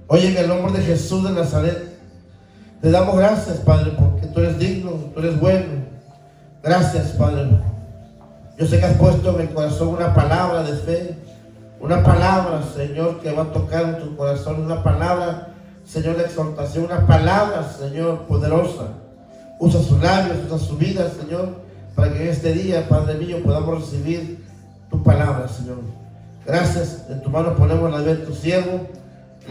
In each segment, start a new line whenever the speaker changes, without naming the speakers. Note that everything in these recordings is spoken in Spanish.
Hoy en el nombre de Jesús de Nazaret, te damos gracias, Padre, porque tú eres digno, tú eres bueno. Gracias, Padre. Yo sé que has puesto en el corazón una palabra de fe, una palabra, Señor, que va a tocar en tu corazón, una palabra, Señor, de exhortación, una palabra, Señor, poderosa. Usa sus labios, usa su vida, Señor, para que en este día, Padre mío, podamos recibir tu palabra, Señor. Gracias, en tu mano ponemos la vida de tu siervo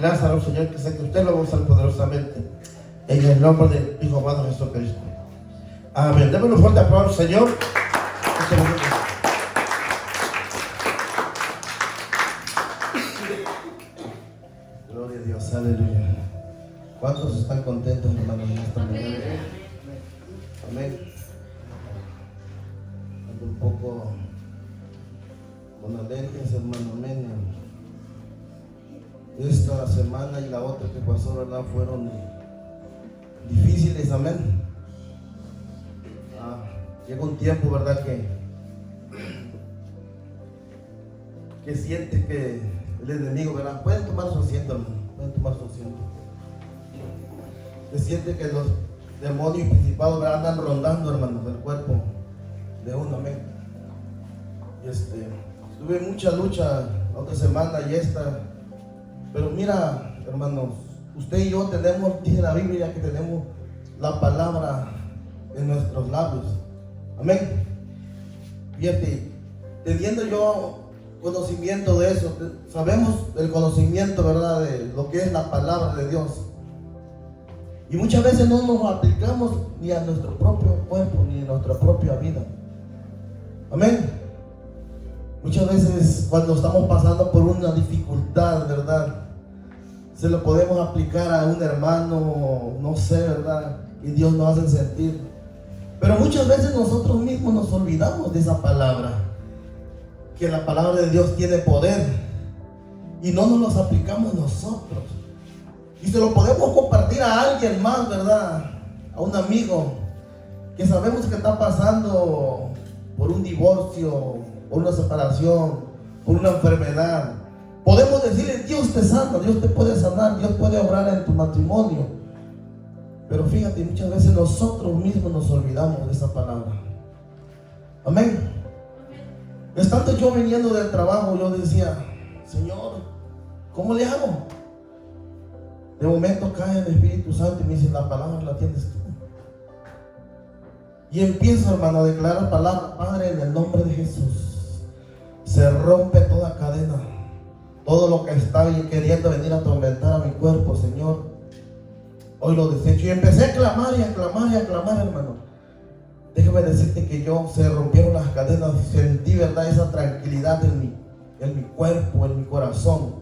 Lázaro, Señor, que sé que usted lo va a usar poderosamente, en el nombre del Hijo amado Jesucristo. Amén. Démosle un fuerte aplauso, Señor. Gloria a Dios, aleluya. ¿Cuántos están contentos, hermanos, en esta mañana? Amén. Ando un poco con alergias, hermano. Amén. Esta semana y la otra que pasó, ¿verdad? Fueron difíciles, amén. Llega un tiempo, ¿verdad? Que siente que el enemigo, ¿verdad? Pueden tomar su asiento, hermano. Pueden tomar su asiento. Que siente que los demonios principados, ¿verdad? Andan rondando, hermanos, el cuerpo de uno, amén. Tuve mucha lucha la otra semana y esta. Pero mira, hermanos, usted y yo tenemos, dice la Biblia, que tenemos la palabra en nuestros labios. Amén. Fíjate, teniendo yo conocimiento de eso, sabemos el conocimiento, ¿verdad?, de lo que es la palabra de Dios. Y muchas veces no nos aplicamos ni a nuestro propio cuerpo, ni a nuestra propia vida. Amén. Muchas veces cuando estamos pasando por una dificultad, ¿verdad?, se lo podemos aplicar a un hermano, no sé, ¿verdad?, y Dios nos hace sentir. Pero muchas veces nosotros mismos nos olvidamos de esa palabra, que la palabra de Dios tiene poder, y no nos los aplicamos nosotros. Y se lo podemos compartir a alguien más, ¿verdad?, a un amigo que sabemos que está pasando por un divorcio, por una separación, por una enfermedad. Podemos decirle: Dios te sana, Dios te puede sanar, Dios puede obrar en tu matrimonio. Pero fíjate, muchas veces nosotros mismos nos olvidamos de esa palabra. Amén. Estando yo viniendo del trabajo, yo decía: Señor, ¿cómo le hago? De momento cae el Espíritu Santo y me dice: la palabra la tienes tú. Y empiezo, hermano, a declarar palabra. Padre, en el nombre de Jesús, se rompe toda cadena, todo lo que está queriendo venir a atormentar a mi cuerpo, Señor, hoy lo desecho. Y empecé a clamar y a clamar y a clamar, hermano. Déjame decirte que se rompieron las cadenas, sentí, ¿verdad?, esa tranquilidad en mi cuerpo, en mi corazón.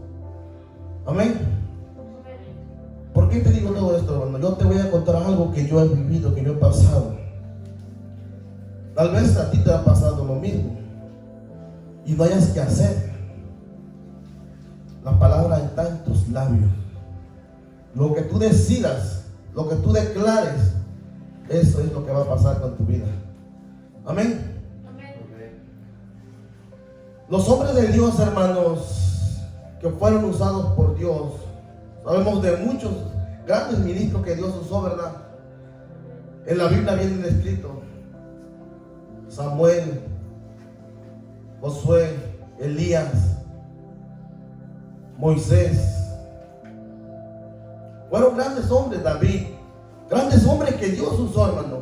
Amén. ¿Por qué te digo todo esto, hermano? Yo te voy a contar algo que yo he vivido, que yo he pasado. Tal vez a ti te ha pasado lo mismo y no hayas que hacer. La palabra está en tus labios. Lo que tú decidas, lo que tú declares, eso es lo que va a pasar con tu vida. Amén. Los hombres de Dios, hermanos, que fueron usados por Dios, sabemos de muchos grandes ministros que Dios usó, ¿verdad? En la Biblia viene escrito: Samuel, Josué, Elías, Moisés. Fueron grandes hombres, David, grandes hombres que Dios usó, hermano.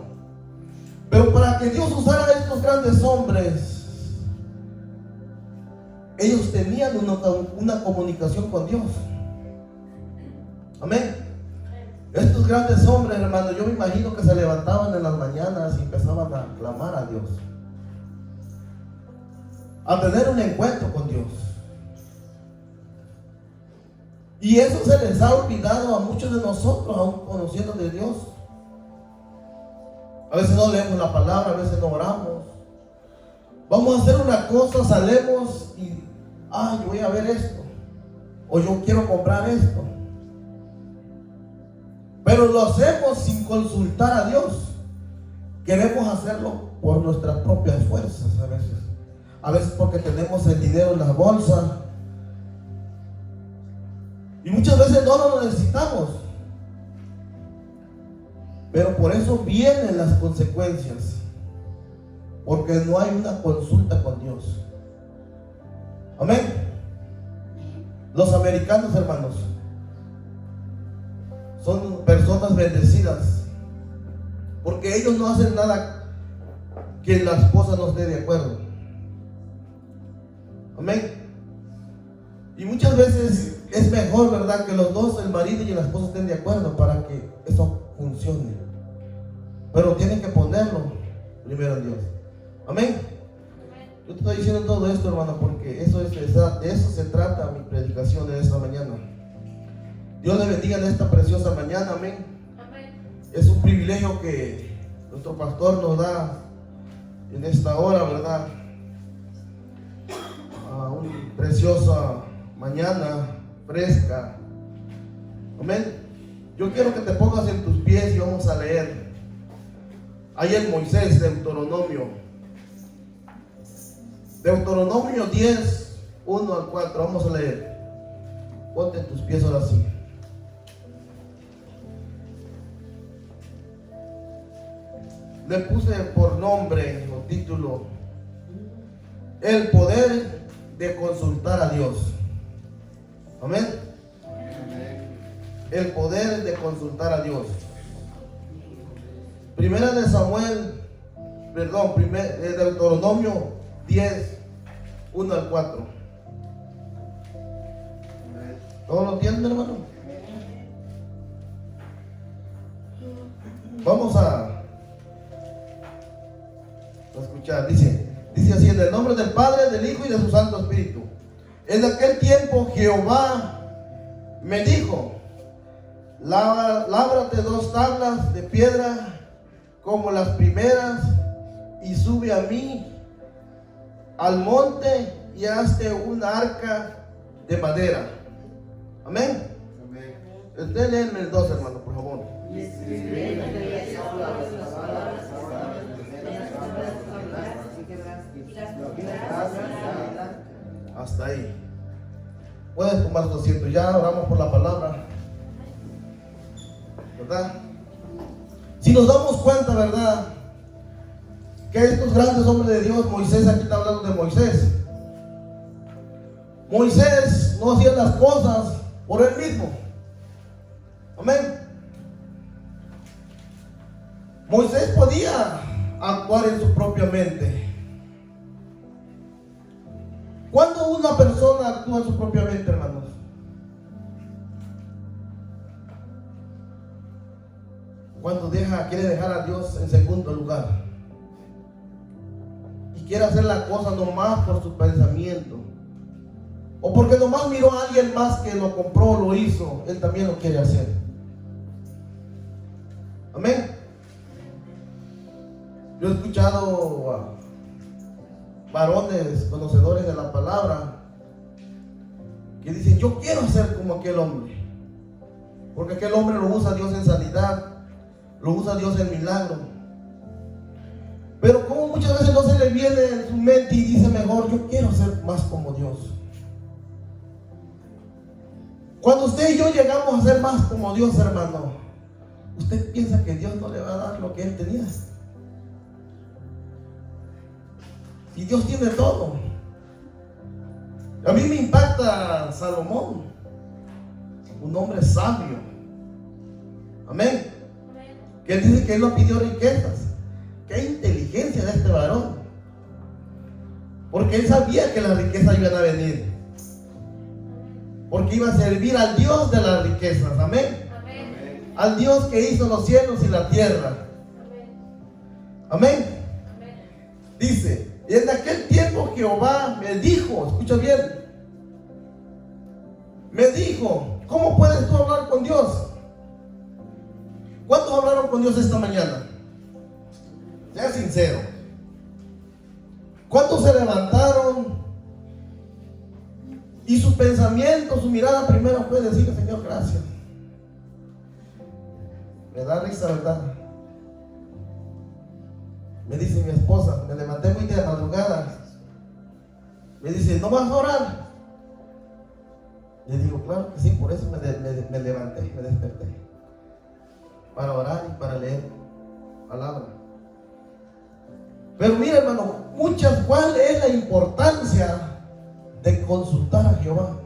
Pero para que Dios usara a estos grandes hombres, ellos tenían una comunicación con Dios. Amén. Estos grandes hombres, hermano, yo me imagino que se levantaban en las mañanas y empezaban a clamar a Dios, a tener un encuentro con Dios. Y eso se les ha olvidado a muchos de nosotros, aún conociendo de Dios. A veces no leemos la palabra, a veces no oramos. Vamos a hacer una cosa, salimos y yo voy a ver esto, o yo quiero comprar esto. Pero lo hacemos sin consultar a Dios. Queremos hacerlo por nuestras propias fuerzas a veces. A veces porque tenemos el dinero en la bolsa. Y muchas veces no lo necesitamos. Pero por eso vienen las consecuencias. Porque no hay una consulta con Dios. Amén. Los americanos, hermanos, son personas bendecidas. Porque ellos no hacen nada que la esposa no esté de acuerdo. Amén. Y muchas veces es mejor, ¿verdad?, que los dos, el marido y la esposa, estén de acuerdo para que eso funcione. Pero tienen que ponerlo primero en Dios. Amén. Yo te estoy diciendo todo esto, hermano, porque de eso se trata mi predicación de esta mañana. Dios le bendiga en esta preciosa mañana. Amén. Es un privilegio que nuestro pastor nos da en esta hora, ¿verdad? Una preciosa mañana fresca. Amén. Yo quiero que te pongas en tus pies y vamos a leer. Ahí en Moisés, Deuteronomio 10, 1 al 4. Vamos a leer. Ponte en tus pies ahora sí. Le puse por nombre o título: el poder de consultar a Dios. Amén. El poder de consultar a Dios. Deuteronomio 10, 1 al 4. ¿Todos lo entienden, hermano? Vamos a escuchar. Dice así: en el nombre del Padre, del Hijo y de su Santo Espíritu. En aquel tiempo Jehová me dijo: lábrate 2 tablas de piedra como las primeras, y sube a mí al monte y hazte un arca de madera. Amén. Usted léeme el 2, hermano, por favor. Hasta ahí. Puedes tomar tu asiento. Ya oramos por la palabra, ¿verdad? Si nos damos cuenta, ¿verdad?, que estos grandes hombres de Dios, Moisés, aquí está hablando de Moisés. Moisés no hacía las cosas por él mismo. Amén. Moisés podía actuar en su propia mente. ¿Cuándo una persona actúa en su propia mente, hermanos? Cuando quiere dejar a Dios en segundo lugar y quiere hacer la cosa nomás por su pensamiento, o porque nomás miró a alguien más que lo compró, lo hizo, él también lo quiere hacer. Amén. Yo he escuchado a varones conocedores de la palabra que dicen: yo quiero ser como aquel hombre, porque aquel hombre lo usa Dios en sanidad, lo usa Dios en milagro. Pero como muchas veces no se le viene en su mente y dice: mejor yo quiero ser más como Dios. Cuando usted y yo llegamos a ser más como Dios, hermano, ¿usted piensa que Dios no le va a dar lo que él tenía? Y Dios tiene todo. A mí me impacta Salomón, un hombre sabio. Amén. Que él dice que él no pidió riquezas. Qué inteligencia de este varón. Porque él sabía que las riquezas iban a venir. Porque iba a servir al Dios de las riquezas. Amén. Amén. Al Dios que hizo los cielos y la tierra. Amén. Amén. Dice: y en aquel tiempo Jehová me dijo, escucha bien, me dijo. ¿Cómo puedes tú hablar con Dios? ¿Cuántos hablaron con Dios esta mañana? Sea sincero. ¿Cuántos se levantaron y su pensamiento, su mirada primero fue decirle: Señor, gracias? Me da risa, ¿verdad? Me dice mi esposa, me levanté muy de madrugada. Me dice: ¿no vas a orar? Le digo, claro que sí, por eso me levanté y me desperté. Para orar y para leer palabra. Pero mira, hermano, ¿cuál es la importancia de consultar a Jehová?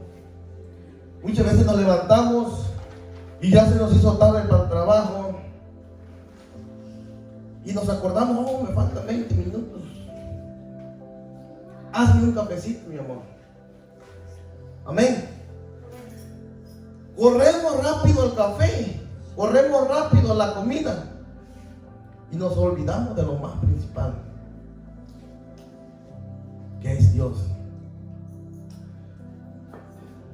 Muchas veces nos levantamos y ya se nos hizo tarde para el trabajo y nos acordamos, oh, me faltan 20 minutos. Hazme un cafecito, mi amor. Amén. Corremos rápido al café, corremos rápido a la comida y nos olvidamos de lo más principal, que es Dios.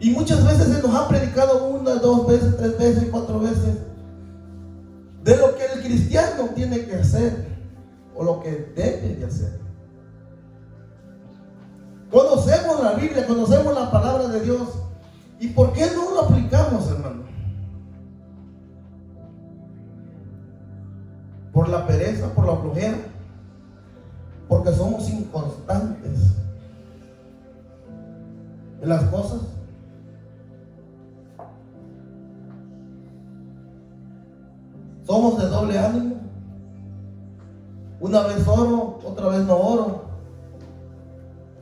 Y muchas veces se nos ha predicado 1, 2 veces, 3 veces, 4 veces de lo que el cristiano tiene que hacer o lo que debe de hacer. Conocemos la Biblia, conocemos la palabra de Dios. ¿Y por qué no lo aplicamos, hermano? Por la pereza, por la flojera, porque somos inconstantes en las cosas. Somos de doble ánimo. Una vez oro, otra vez no oro.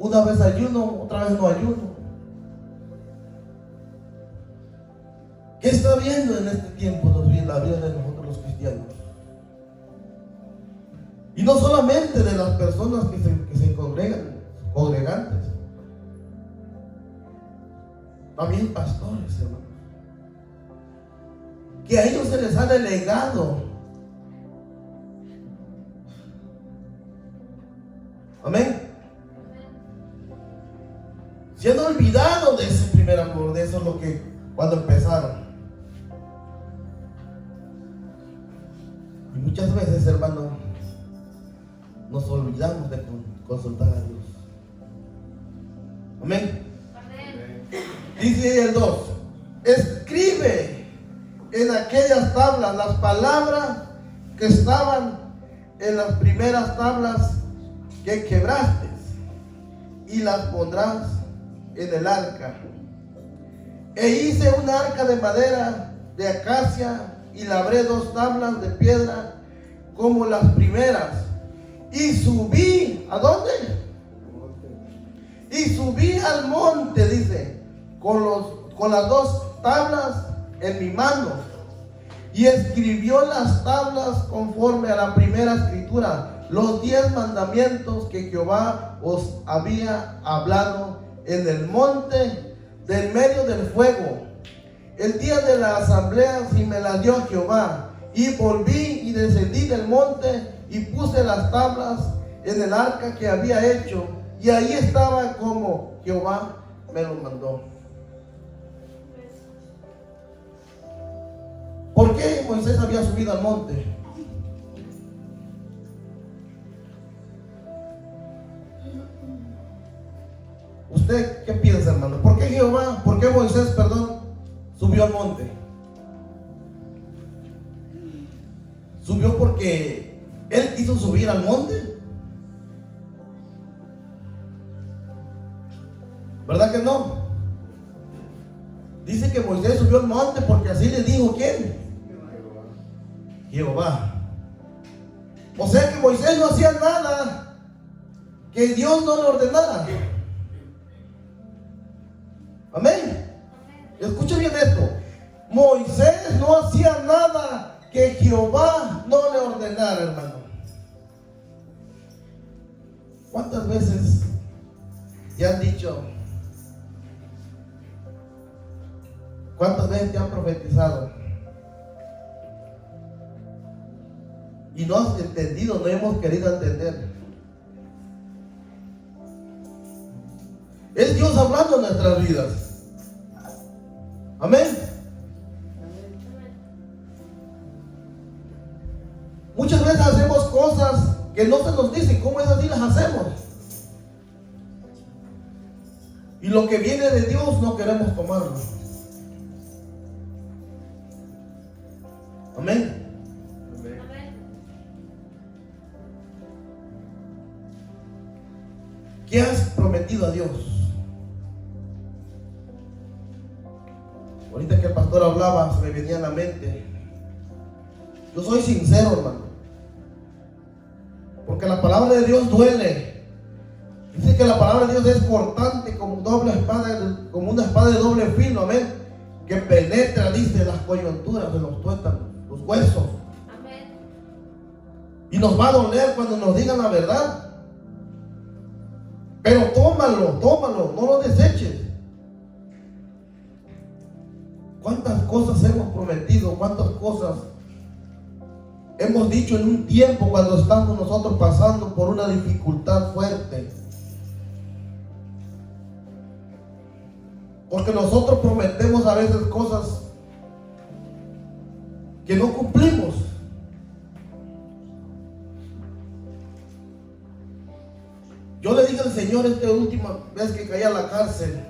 Una vez ayuno, otra vez no ayuno. ¿Qué está viendo en este tiempo la vida de nosotros los cristianos? Y no solamente de las personas que se congregantes, también pastores, hermanos, que a ellos se les ha delegado, amén, se han olvidado de ese primer amor, de eso es lo que cuando empezaron. Y muchas veces, hermano, nos olvidamos de consultar a Dios. Amén. Dice el 2: escribe en aquellas tablas las palabras que estaban en las primeras tablas que quebraste, y las pondrás en el arca. E hice un arca de madera de acacia y labré 2 tablas de piedra como las primeras. Y subí, ¿a dónde? Y subí al monte, dice, con las 2 tablas en mi mano. Y escribió las tablas conforme a la primera escritura, los 10 mandamientos que Jehová os había hablado en el monte del medio del fuego, el día de la asamblea, y me las dio Jehová. Y volví y descendí del monte y puse las tablas en el arca que había hecho, y ahí estaba como Jehová me lo mandó. ¿Por qué Moisés había subido al monte? ¿Usted qué piensa, hermano? ¿Por qué Moisés, subió al monte? ¿Subió porque él quiso subir al monte? ¿Verdad que no? Dice que Moisés subió al monte porque así le dijo ¿quién? Jehová. O sea que Moisés no hacía nada que Dios no le ordenara. Amén. Escucha bien esto. Moisés no hacía nada que Jehová no le ordenara, hermano. ¿Cuántas veces te han dicho? ¿Cuántas veces te han profetizado? Y no has entendido, no hemos querido entender. Es Dios hablando en nuestras vidas. Amén. Muchas veces hacemos cosas que no se nos dicen. ¿Cómo es así? Las hacemos. Y lo que viene de Dios no queremos tomarlo. Amén. ¿Qué has prometido a Dios? pastor hablaba, se me venía a la mente. Yo soy sincero, hermano, porque la palabra de Dios duele. Dice que la palabra de Dios es cortante como una espada de doble filo, amén, que penetra, dice, las coyunturas de los tuétanos, los huesos. Amén. Y nos va a doler cuando nos digan la verdad. Pero tómalo, no lo deseches. ¿Cuántas cosas hemos prometido? ¿Cuántas cosas hemos dicho en un tiempo cuando estamos nosotros pasando por una dificultad fuerte? Porque nosotros prometemos a veces cosas que no cumplimos. Yo le dije al Señor esta última vez que caí a la cárcel.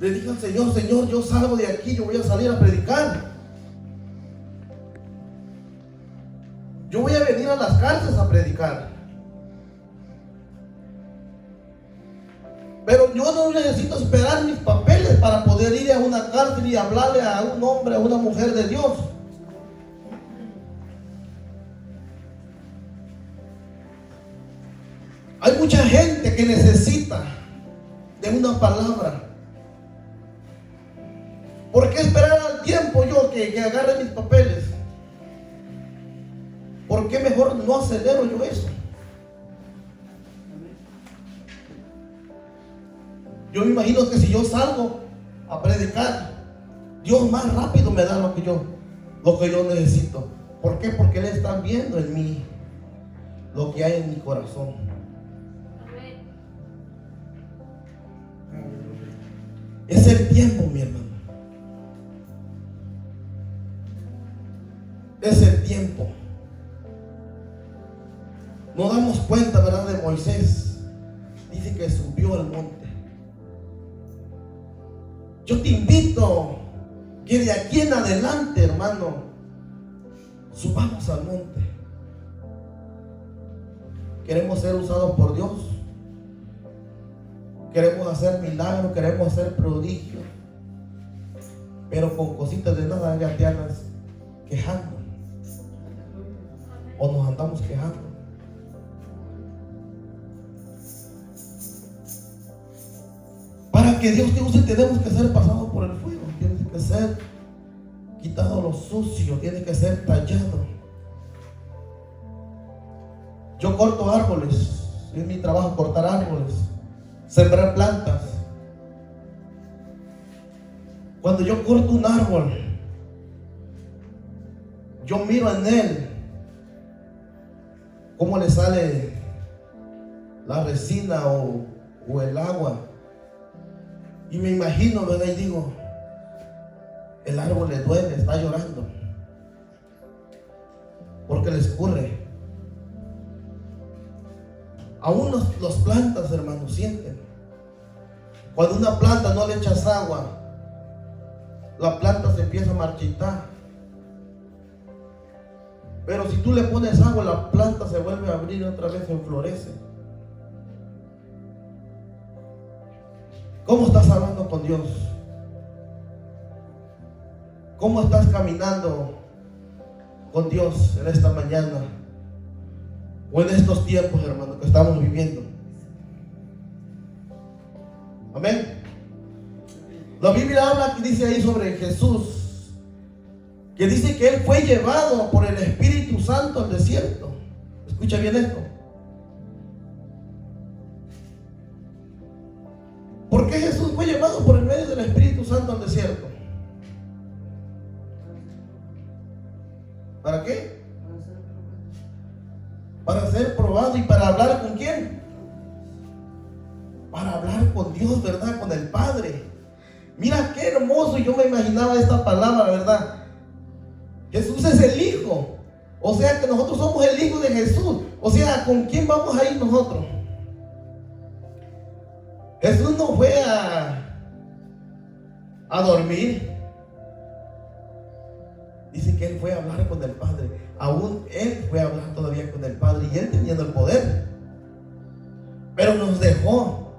Le dije al Señor, Señor, yo salgo de aquí, yo voy a salir a predicar. Yo voy a venir a las cárceles a predicar. Pero yo no necesito esperar mis papeles para poder ir a una cárcel y hablarle a un hombre, a una mujer de Dios. Hay mucha gente que necesita de una palabra. ¿Por qué esperar al tiempo yo que agarre mis papeles? ¿Por qué mejor no acelero yo eso? Yo me imagino que si yo salgo a predicar, Dios más rápido me da lo que yo necesito. ¿Por qué? Porque Él está viendo en mí lo que hay en mi corazón. Es el tiempo, mi hermano. Es el tiempo. Nos damos cuenta, ¿verdad?, de Moisés. Dice que subió al monte. Yo te invito que de aquí en adelante, hermano, subamos al monte. Queremos ser usados por Dios. Queremos hacer milagros, queremos hacer prodigios. Pero con cositas de nada ya te andas quejando. O nos andamos quejando. Para que Dios te use tenemos que ser pasados por el fuego. Tiene que ser quitado lo sucio. Tiene que ser tallado. Yo corto árboles. Es mi trabajo cortar árboles. Sembrar plantas. Cuando yo corto un árbol, yo miro en él cómo le sale la resina o el agua. Y me imagino, ¿verdad? Y digo, el árbol le duele, está llorando, porque le escurre. Aún los plantas, hermanos, sienten. Cuando una planta no le echas agua, la planta se empieza a marchitar. Pero si tú le pones agua, la planta se vuelve a abrir otra vez, se florece. ¿Cómo estás hablando con Dios? ¿Cómo estás caminando con Dios en esta mañana? O en estos tiempos, hermano, que estamos viviendo. Amén. La Biblia habla, que dice ahí sobre Jesús, que dice que Él fue llevado por el Espíritu Santo al desierto. Escucha bien esto. ¿Por qué Jesús fue llevado por el medio del Espíritu Santo al desierto? ¿Para qué? Para ser probado. ¿Y para hablar con quién? Para hablar con Dios, ¿verdad? Con el Padre. Mira qué hermoso. Yo me imaginaba esta palabra, ¿verdad? Jesús es el Hijo. O sea que nosotros somos el Hijo de Jesús. O sea, ¿con quién vamos a ir nosotros? Jesús no fue a dormir. Dice que Él fue a hablar con el Padre. Aún Él fue a hablar todavía con el Padre. Y Él teniendo el poder. Pero nos dejó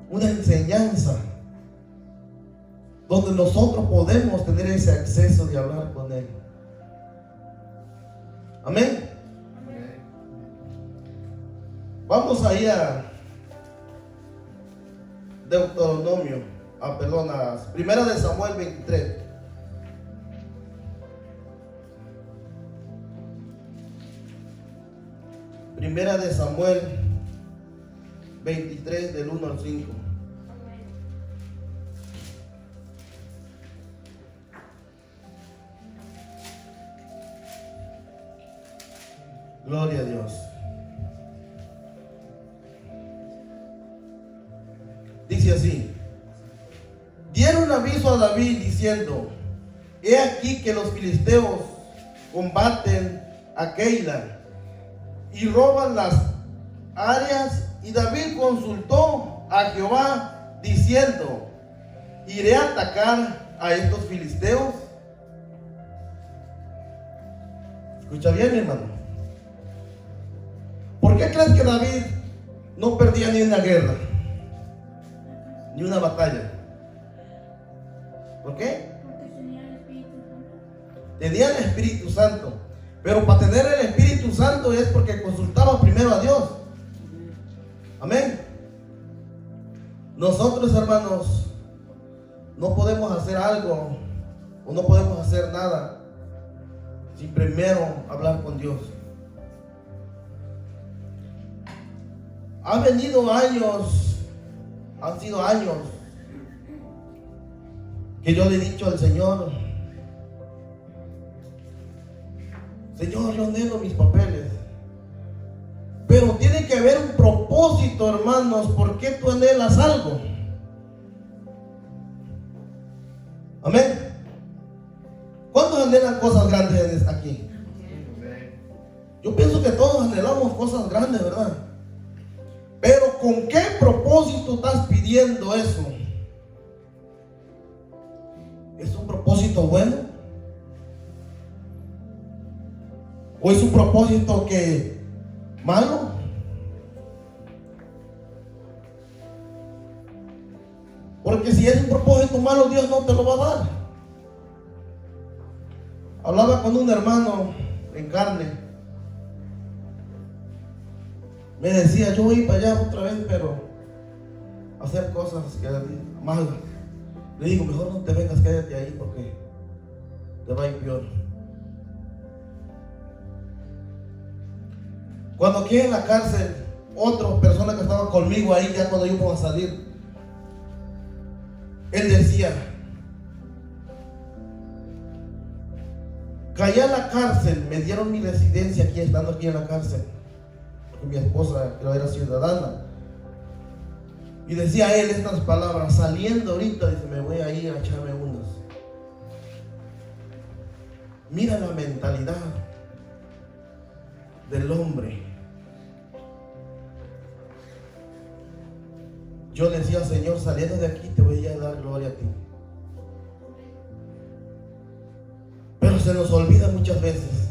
una enseñanza. donde nosotros podemos tener ese acceso de hablar con Él. Amén. Vamos ahí a Deuteronomio, a Primera de Samuel 23. Primera de Samuel 23 del 1 al 5. Gloria a Dios. Dice así: dieron aviso a David diciendo: he aquí que los filisteos combaten a Keila y roban las áreas. Y David consultó a Jehová diciendo: ¿iré a atacar a estos filisteos? Escucha bien, mi hermano. ¿Por qué crees que David no perdía ni una guerra, ni una batalla? ¿Por qué?
Porque tenía el Espíritu Santo.
Tenía el Espíritu Santo. Pero para tener el Espíritu Santo es porque consultaba primero a Dios. Amén. Nosotros, hermanos, no podemos hacer algo o no podemos hacer nada sin primero hablar con Dios. Han sido años que yo le he dicho al Señor: Señor, yo anhelo mis papeles. Pero tiene que haber un propósito, hermanos. ¿Por qué tú anhelas algo? Amén. ¿Cuántos anhelan cosas grandes aquí? Yo pienso que todos anhelamos cosas grandes, ¿verdad? Pero ¿con qué propósito estás pidiendo eso? ¿Es un propósito bueno? ¿O es un propósito malo? Porque si es un propósito malo, Dios no te lo va a dar. Hablaba con un hermano en carne. Me decía: yo voy a ir para allá otra vez, pero hacer cosas malas. Le digo: mejor no te vengas, quédate ahí porque te va a ir peor. Cuando aquí en la cárcel, otra persona que estaba conmigo ahí, ya cuando íbamos a salir, él decía: caí a la cárcel, me dieron mi residencia aquí, estando aquí en la cárcel, porque mi esposa era ciudadana. Y decía él estas palabras: saliendo ahorita, dice, me voy a ir a echarme unas. Mira la mentalidad del hombre. Yo decía: Señor, saliendo de aquí te voy a dar gloria a ti. Pero se nos olvida muchas veces.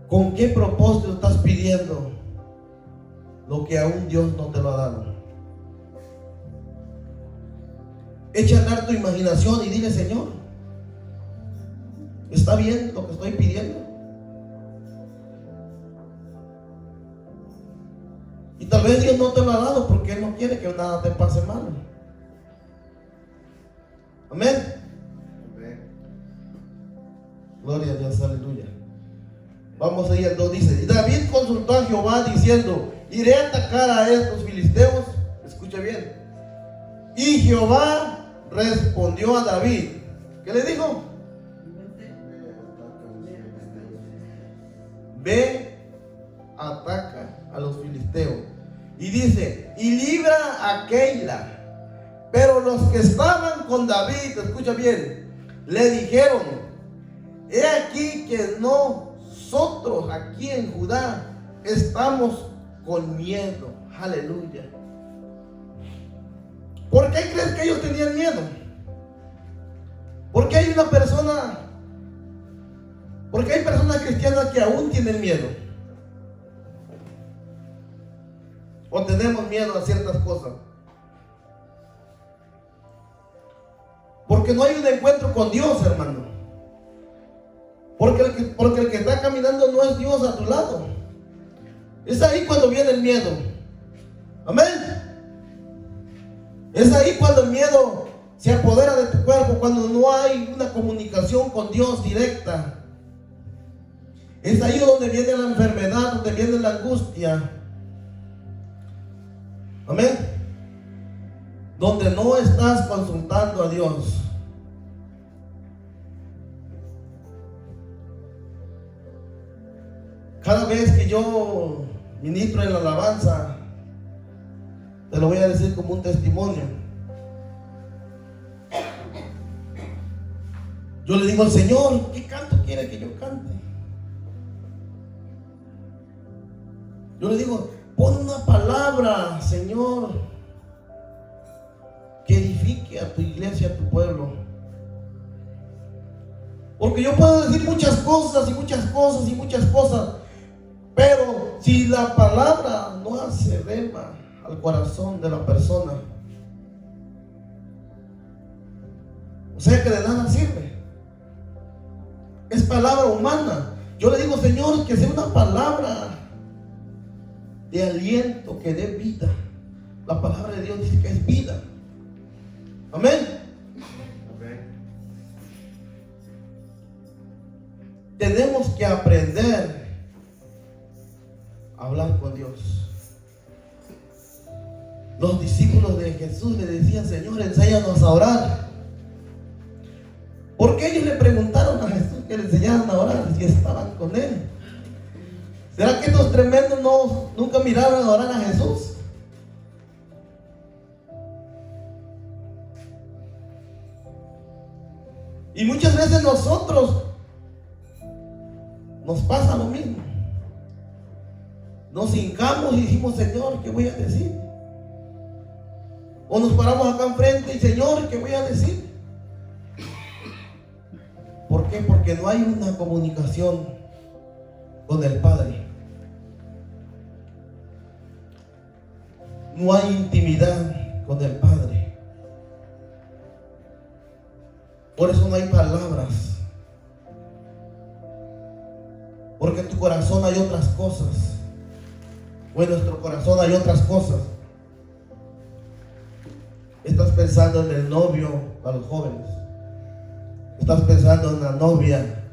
¿Con qué propósito estás pidiendo lo que aún Dios no te lo ha dado? Echa a andar tu imaginación y dile: Señor, ¿está bien lo que estoy pidiendo? Y tal vez Dios no te lo ha dado porque Él no quiere que nada te pase mal. Amén. Gloria a Dios, aleluya. Vamos ahí al 2, dice: y David consultó a Jehová diciendo: ¿iré a atacar a estos filisteos? Escucha bien. Y Jehová respondió a David. ¿Qué le dijo? Ve, ataca a los filisteos. Y dice: y libra a Keila. Pero los que estaban con David, escucha bien, le dijeron: he aquí que nosotros aquí en Judá estamos con miedo. Aleluya. ¿Por qué crees que ellos tenían miedo? Porque hay personas cristianas que aún tienen miedo. O tenemos miedo a ciertas cosas. Porque no hay un encuentro con Dios, hermano. Porque el que está caminando no es Dios a tu lado. Es ahí cuando viene el miedo. Amén. Es ahí cuando el miedo se apodera de tu cuerpo, cuando no hay una comunicación con Dios directa. Es ahí donde viene la enfermedad, donde viene la angustia. Amén. Donde no estás consultando a Dios. Cada vez que yo ministro en la alabanza, te lo voy a decir como un testimonio. Yo le digo al Señor, ¿qué canto quiere que yo cante? Yo le digo, pon una palabra, Señor, que edifique a tu iglesia, a tu pueblo. Porque yo puedo decir muchas cosas y muchas cosas y muchas cosas, pero si la palabra no hace rema al corazón de la persona, o sea que de nada sirve. Es palabra humana. Yo le digo, Señor, que sea una palabra de aliento, que dé vida. La palabra de Dios dice que es vida. Amén. Tenemos que aprender a hablar con Dios. Los discípulos de Jesús le decían, Señor, enséñanos a orar. ¿Por qué ellos le preguntaron a Jesús que le enseñaran a orar si estaban con él? ¿Será que estos tremendos nunca miraron a orar a Jesús? Y muchas veces nosotros nos pasa lo mismo. Nos hincamos y decimos, Señor, ¿qué voy a decir? O nos paramos acá enfrente y, Señor, ¿qué voy a decir? ¿Por qué? Porque no hay una comunicación con el Padre. No hay intimidad con el Padre. Por eso no hay palabras. Porque en tu corazón hay otras cosas. O en nuestro corazón hay otras cosas. Estás pensando en el novio a los jóvenes. Estás pensando en la novia.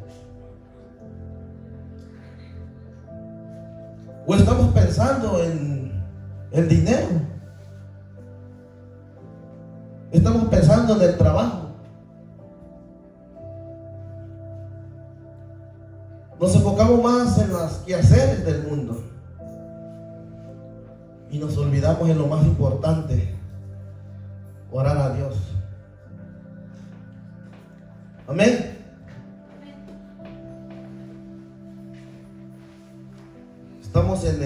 O estamos pensando en el dinero. Estamos pensando en el trabajo. Nos enfocamos más en los quehaceres del mundo. Y nos olvidamos en lo más importante: orar a Dios. Amén. Estamos en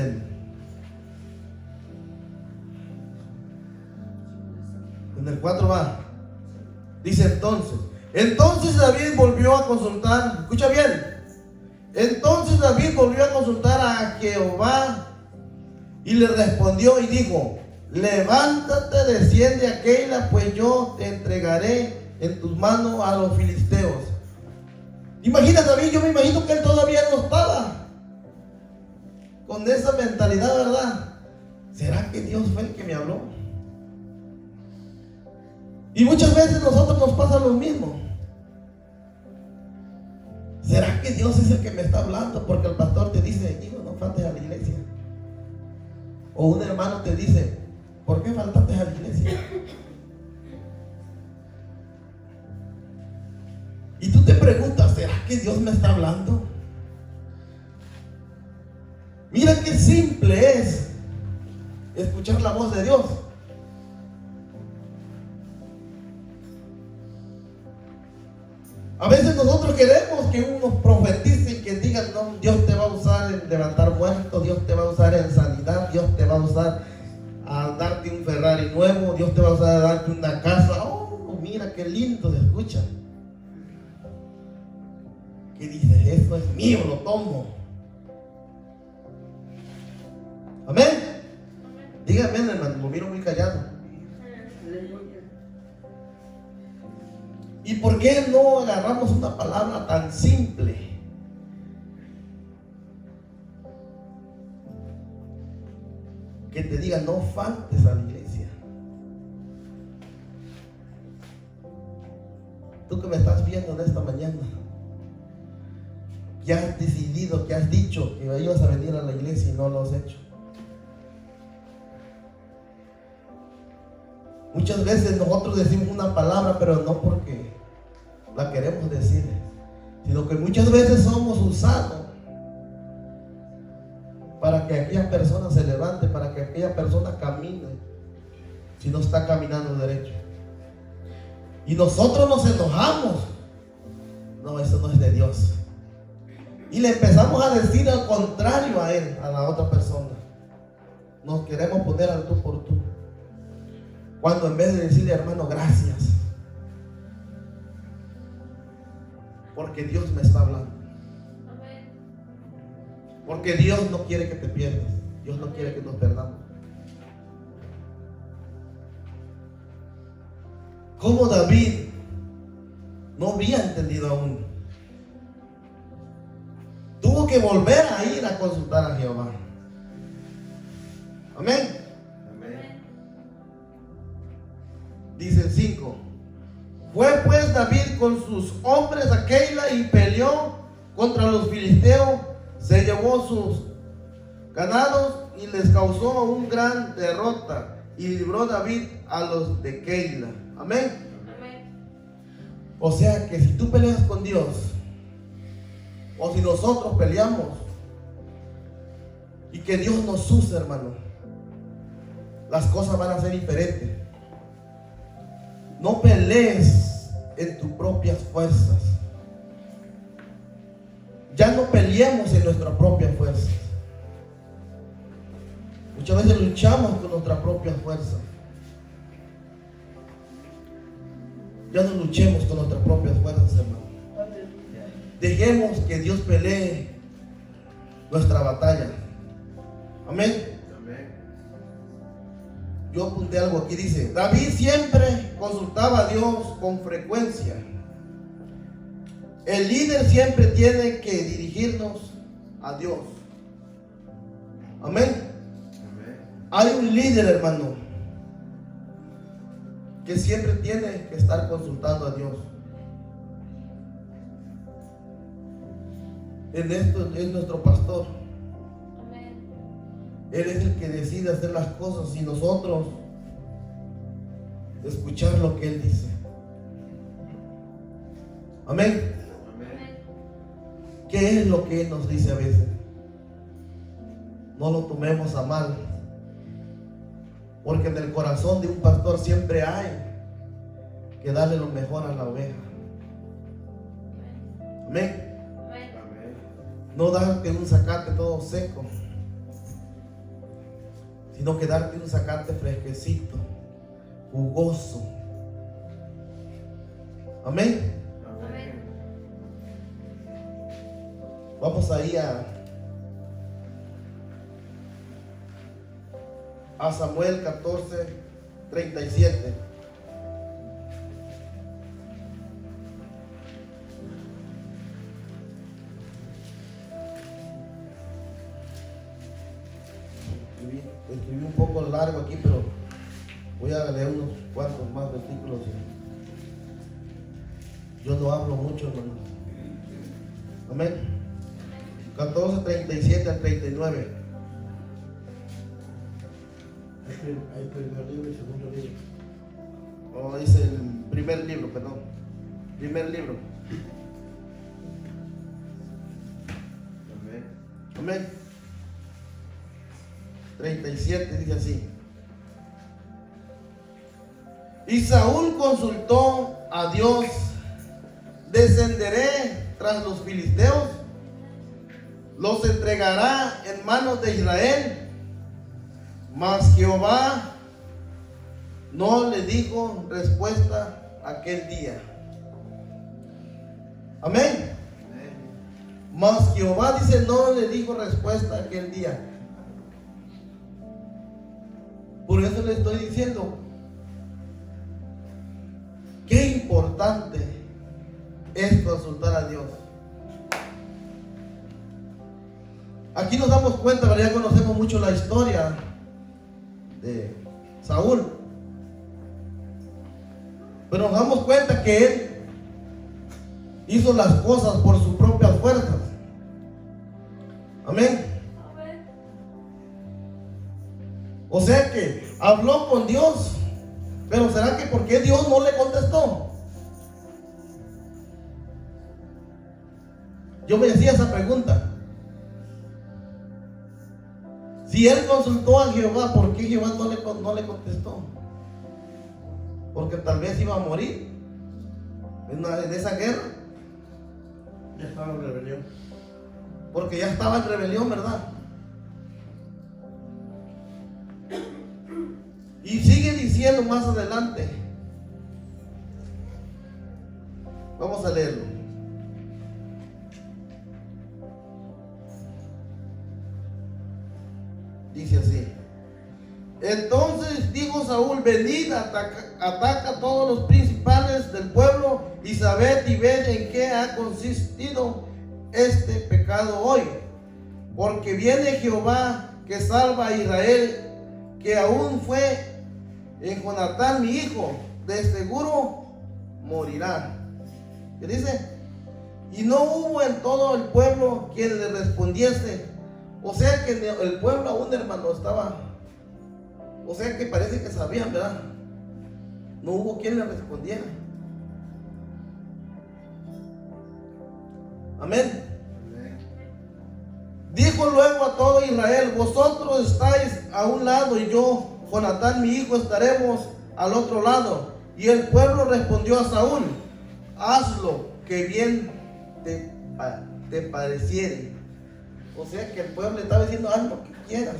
el 4 va. Dice entonces David volvió a consultar. Escucha bien. Entonces David volvió a consultar a Jehová y le respondió y dijo: levántate, desciende a Keila, pues yo te entregaré en tus manos a los filisteos. Imagínate, David, yo me imagino que él todavía no estaba con esa mentalidad, ¿verdad? ¿Será que Dios fue el que me habló? Y muchas veces nosotros nos pasa lo mismo. ¿Será que Dios es el que me está hablando? Porque el pastor te dice, hijo, no faltes a la iglesia. O un hermano te dice, ¿por qué faltaste a la iglesia? Y tú te preguntas, ¿será que Dios me está hablando? Mira qué simple es escuchar la voz de Dios. A veces nosotros queremos que unos profeticen, que digan, no, Dios te va a usar en levantar muertos, Dios te va a usar en sanidad, Dios te va a usar a darte un Ferrari nuevo, Dios te va a usar a darte una casa. Oh, mira qué lindo se escucha. ¿Qué dices? Eso es mío, lo tomo. Amén. Dígame, hermano, lo miro muy callado. ¿Y por qué no agarramos una palabra tan simple? Que te diga, no faltes a la iglesia. Tú que me estás viendo en esta mañana, que has decidido, que has dicho que ibas a venir a la iglesia y no lo has hecho. Muchas veces nosotros decimos una palabra, pero no porque la queremos decir, sino que muchas veces somos usados para que aquella persona se levante, para que aquella persona camine, si no está caminando derecho. Y nosotros nos enojamos. No, eso no es de Dios. Y le empezamos a decir al contrario a él, a la otra persona. Nos queremos poner al tú por tú. Cuando en vez de decirle, hermano, gracias, porque Dios me está hablando. Porque Dios no quiere que te pierdas. Dios no quiere que nos perdamos. Como David no había entendido aún, tuvo que volver a ir a consultar a Jehová. Amén. Dice el 5. Fue pues David con sus hombres a Keila y peleó contra los filisteos. Se llevó sus ganados y les causó una gran derrota. Y libró David a los de Keila. Amén. O sea que si tú peleas con Dios, o si nosotros peleamos, y que Dios nos use, hermano, las cosas van a ser diferentes. No pelees en tus propias fuerzas. Ya no peleemos en nuestras propias fuerzas. Muchas veces luchamos con nuestras propias fuerzas. Ya no luchemos con nuestras propias fuerzas, hermano. Dejemos que Dios pelee nuestra batalla. Amén. Yo apunté algo aquí, dice, David siempre consultaba a Dios con frecuencia. El líder siempre tiene que dirigirnos a Dios. Amén. Hay un líder, hermano, que siempre tiene que estar consultando a Dios. En esto es nuestro pastor. Él es el que decide hacer las cosas y nosotros escuchar lo que Él dice. Amén. ¿Qué es lo que Él nos dice a veces? No lo tomemos a mal, porque en el corazón de un pastor siempre hay que darle lo mejor a la oveja. Amén. No darte un zacate todo seco, sino que darte un zacate fresquecito, jugoso. Amén. Vamos ahí a Samuel 14:37. Escribí un poco largo aquí, pero voy a leer unos cuantos más versículos. Yo no hablo mucho, hermano. Amén. 14:37 al 39. Hay primer libro y segundo libro. Oh, dice el primer libro, perdón. Primer libro. Amén. Amén. 37 dice así. Y Saúl consultó a Dios: ¿descenderé tras los filisteos? ¿Los entregará en manos de Israel? Mas Jehová no le dijo respuesta aquel día. Amén. Mas Jehová, dice, no le dijo respuesta aquel día. Por eso le estoy diciendo, qué importante es consultar a Dios. Aquí nos damos cuenta, ¿verdad? Ya conocemos mucho la historia de Saúl, pero nos damos cuenta que él hizo las cosas por sus propias fuerzas. Amén. O sea que habló con Dios, pero ¿será que por qué Dios no le contestó? Yo me hacía esa pregunta. Si él consultó a Jehová, ¿por qué Jehová no le contestó? Porque tal vez iba a morir en esa guerra.
Ya estaba en rebelión.
Porque ya estaba en rebelión, ¿verdad? Y sigue diciendo más adelante. Vamos a leerlo. Dice así: entonces dijo Saúl: venid, ataca a todos los principales del pueblo y sabed y ved en qué ha consistido este pecado hoy. Porque viene Jehová que salva a Israel, que aún fue en Jonatán mi hijo, de seguro morirá. ¿Qué dice? Y no hubo en todo el pueblo quien le respondiese. O sea que el pueblo aún, hermano, estaba. O sea que parece que sabían, ¿verdad? No hubo quien le respondiera. Amén. Dijo luego a todo Israel: vosotros estáis a un lado y yo, Jonatán mi hijo, estaremos al otro lado. Y el pueblo respondió a Saúl: hazlo que bien te pareciere. O sea que el pueblo le estaba diciendo: haz lo que quieras.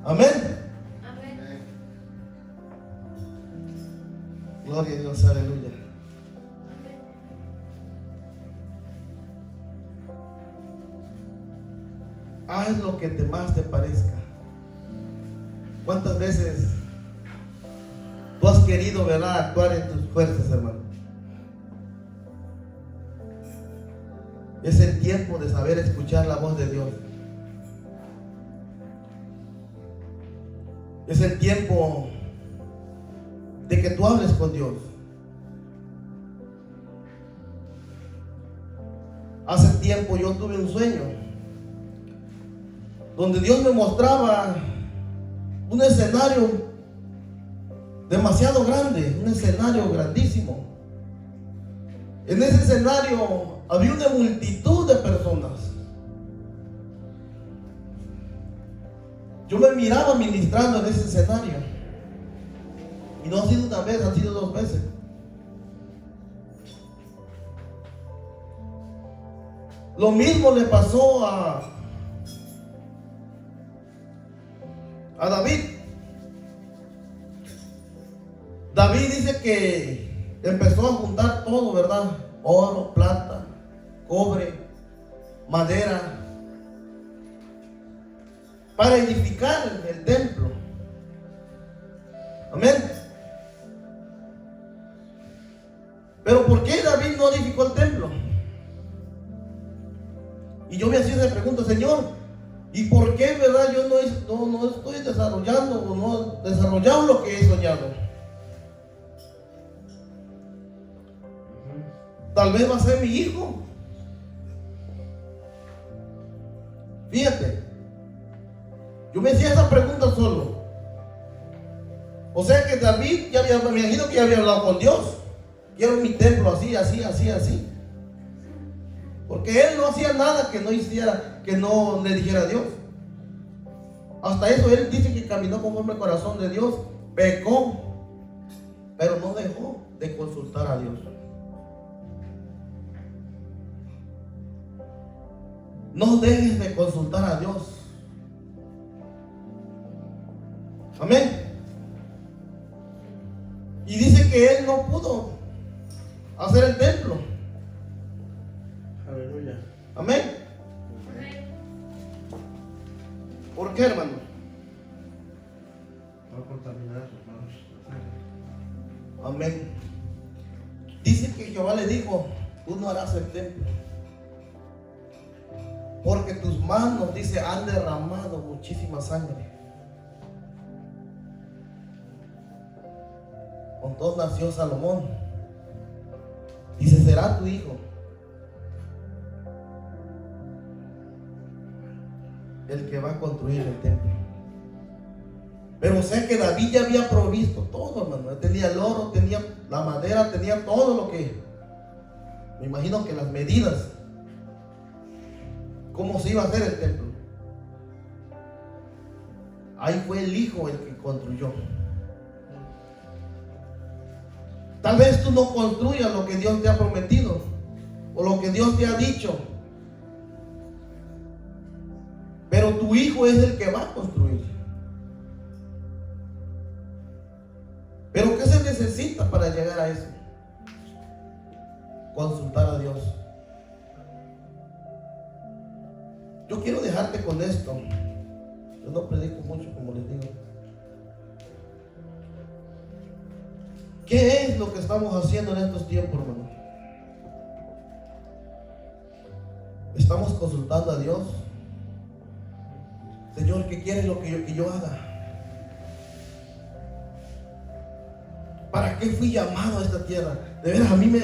Amén.
Amén.
Gloria a Dios, aleluya. Haz lo que más te parezca. ¿Cuántas veces tú has querido, verdad, actuar en tus fuerzas, hermano? Es el tiempo de saber escuchar la voz de Dios. Es el tiempo de que tú hables con Dios. Hace tiempo yo tuve un sueño donde Dios me mostraba un escenario demasiado grande, un escenario grandísimo. En ese escenario había una multitud de personas. Yo me miraba ministrando en ese escenario. Y no ha sido una vez, han sido 2 veces. Lo mismo le pasó a David. David dice que empezó a juntar todo, ¿verdad? Oro, plata, cobre, madera, para edificar el templo. Amén. Pero ¿por qué David no edificó el templo? Y yo me hacía esa pregunta: Señor, ¿y por qué, verdad, yo no estoy desarrollando o no he desarrollado lo que he soñado? Tal vez va a ser mi hijo. Fíjate, yo me hacía esa pregunta solo. O sea que David me imagino que ya había hablado con Dios. Quiero mi templo así, así, así, así. Porque él no hacía nada que no hiciera, que no le dijera a Dios. Hasta eso él dice que caminó conforme al corazón de Dios, pecó, pero no dejó de consultar a Dios. No dejes de consultar a Dios. Amén. Y dice que él no pudo hacer el templo.
Aleluya.
Amén. ¿Por qué, hermano?
Va a contaminar a sus manos.
Amén. Dice que Jehová le dijo: tú no harás el templo, porque tus manos, dice, han derramado muchísima sangre. Entonces nació Salomón. Dice: será tu hijo el que va a construir el templo. Pero sé que David ya había provisto todo, hermano. Él tenía el oro, tenía la madera, tenía todo lo que, me imagino que las medidas, cómo se iba a hacer el templo. Ahí fue el hijo el que construyó. Tal vez tú no construyas lo que Dios te ha prometido o lo que Dios te ha dicho, pero tu hijo es el que va a construir. Pero ¿qué se necesita para llegar a eso? Consultar a Dios. Yo quiero dejarte con esto. Yo no predico mucho, como les digo. ¿Qué es lo que estamos haciendo en estos tiempos, hermano? Estamos consultando a Dios. Señor, ¿qué quieres que yo haga? ¿Para qué fui llamado a esta tierra? De veras, a mí me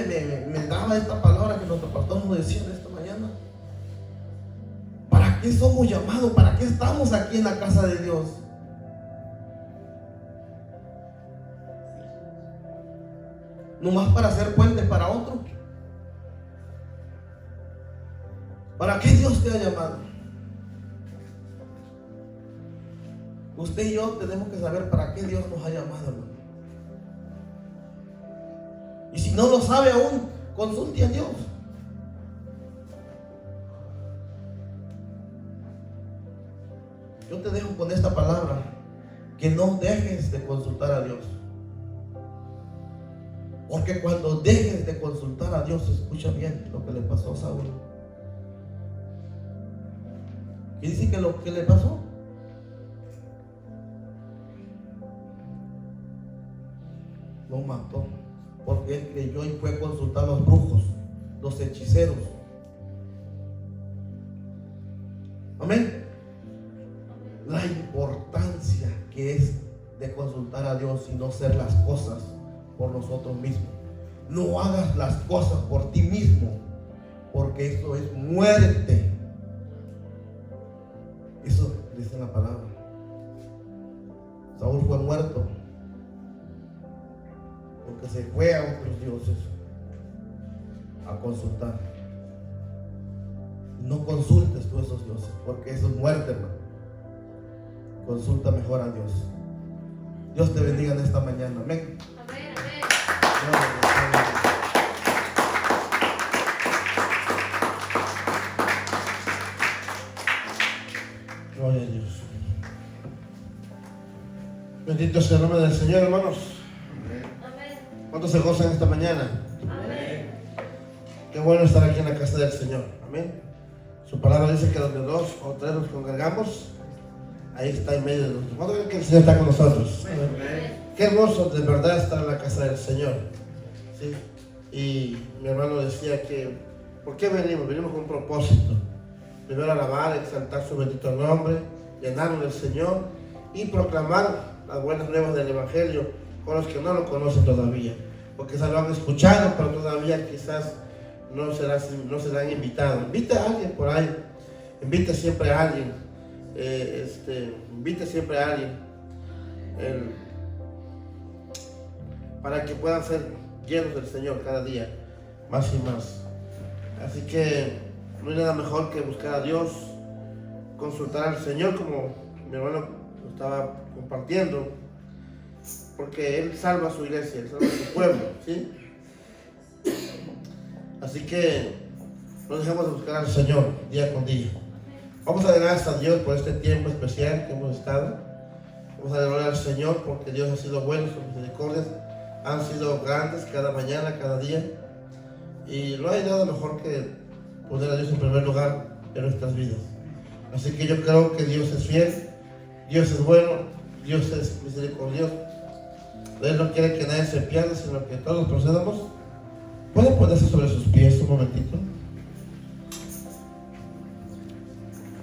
daba esta palabra que nuestro pastor nos decía de esta mañana. ¿Para qué somos llamados? ¿Para qué estamos aquí en la casa de Dios? ¿Nomás para hacer puentes para otro? ¿Para qué Dios te ha llamado? Usted y yo tenemos que saber para qué Dios nos ha llamado, hermano. Y si no lo sabe aún, consulte a Dios. Yo te dejo con esta palabra: que no dejes de consultar a Dios. Porque cuando dejes de consultar a Dios, escucha bien lo que le pasó a Saúl. ¿Qué dice que lo que le pasó? Lo mató, porque él creyó y fue a consultar a los brujos, los hechiceros. Amén. La importancia que es de consultar a Dios y no hacer las cosas por nosotros mismos. No hagas las cosas por ti mismo, porque eso es muerte. Eso dice la palabra. Saúl fue muerto porque se fue a otros dioses a consultar. No consultes tú esos dioses, porque eso es muerte, hermano. Consulta mejor a Dios. Dios te bendiga en esta mañana. Amén.
Amén, amén.
Gloria a Dios. Bendito sea el nombre del Señor, hermanos.
Amén.
¿Cuántos se gozan esta mañana?
Amén.
Qué bueno estar aquí en la casa del Señor. Amén. Su palabra dice que donde 2 o 3 nos congregamos, ahí está en medio de nosotros. ¿Cuánto creen que el Señor está con nosotros?
Amén.
Qué hermoso de verdad estar en la casa del Señor. ¿Sí? Y mi hermano decía que, ¿por qué venimos? Venimos con un propósito. Primero alabar, exaltar su bendito nombre, llenarnos del Señor y proclamar las buenas nuevas del Evangelio con los que no lo conocen todavía. Porque se lo han escuchado, pero todavía quizás no serán invitados. Invite a alguien por ahí. Invite siempre a alguien. Invite siempre a alguien. Para que puedan ser llenos del Señor cada día, más y más. Así que no hay nada mejor que buscar a Dios, consultar al Señor, como mi hermano lo estaba compartiendo, porque Él salva a su iglesia, Él salva a su pueblo, ¿sí? Así que no dejemos de buscar al Señor día con día. Vamos a dar gracias a Dios por este tiempo especial que hemos estado. Vamos a adorar al Señor porque Dios ha sido bueno, sus misericordias han sido grandes cada mañana, cada día. Y no hay nada mejor que poner a Dios en primer lugar en nuestras vidas. Así que yo creo que Dios es fiel, Dios es bueno, Dios es misericordioso. Él no quiere que nadie se pierda, sino que todos procedamos ¿Pueden ponerse sobre sus pies un momentito?